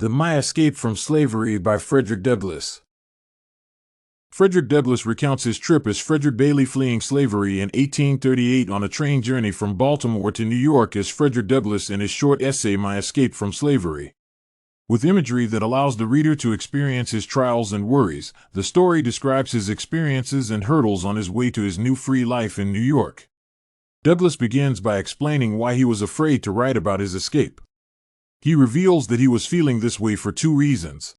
My Escape from Slavery by Frederick Douglass. Frederick Douglass recounts his trip as Frederick Bailey fleeing slavery in 1838 on a train journey from Baltimore to New York as Frederick Douglass in his short essay My Escape from Slavery. With imagery that allows the reader to experience his trials and worries, the story describes his experiences and hurdles on his way to his new free life in New York. Douglass begins by explaining why he was afraid to write about his escape. He reveals that he was feeling this way for two reasons.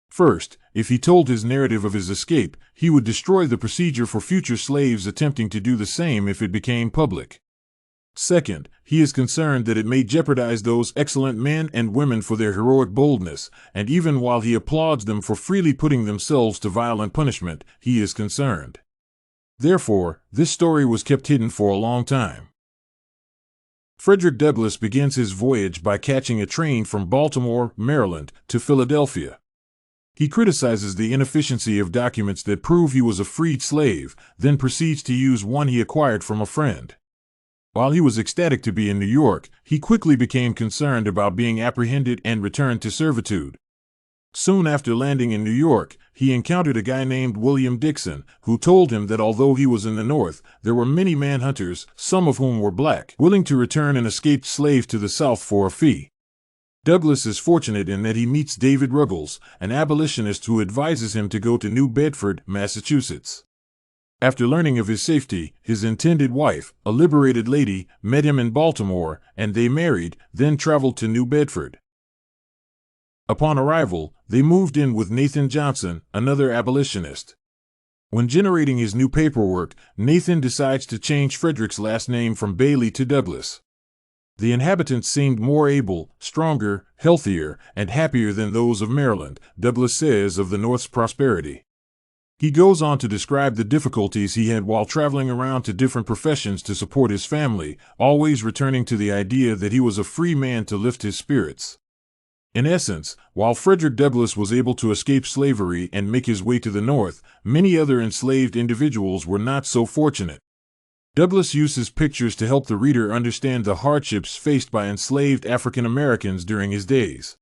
First, if he told his narrative of his escape, he would destroy the procedure for future slaves attempting to do the same if it became public. Second, he is concerned that it may jeopardize those excellent men and women for their heroic boldness, and even while he applauds them for freely putting themselves to violent punishment, he is concerned. Therefore, this story was kept hidden for a long time. Frederick Douglass begins his voyage by catching a train from Baltimore, Maryland, to Philadelphia. He criticizes the inefficiency of documents that prove he was a freed slave, then proceeds to use one he acquired from a friend. While he was ecstatic to be in New York, he quickly became concerned about being apprehended and returned to servitude. Soon after landing in New York, he encountered a guy named William Dixon, who told him that although he was in the North, there were many manhunters, some of whom were black, willing to return an escaped slave to the South for a fee. Douglass is fortunate in that he meets David Ruggles, an abolitionist who advises him to go to New Bedford, Massachusetts. After learning of his safety, his intended wife, a liberated lady, met him in Baltimore, and they married, then traveled to New Bedford. Upon arrival, they moved in with Nathan Johnson, another abolitionist. When generating his new paperwork, Nathan decides to change Frederick's last name from Bailey to Douglass. The inhabitants seemed more able, stronger, healthier, and happier than those of Maryland, Douglass says of the North's prosperity. He goes on to describe the difficulties he had while traveling around to different professions to support his family, always returning to the idea that he was a free man to lift his spirits. In essence, while Frederick Douglass was able to escape slavery and make his way to the North, many other enslaved individuals were not so fortunate. Douglass uses pictures to help the reader understand the hardships faced by enslaved African Americans during his days.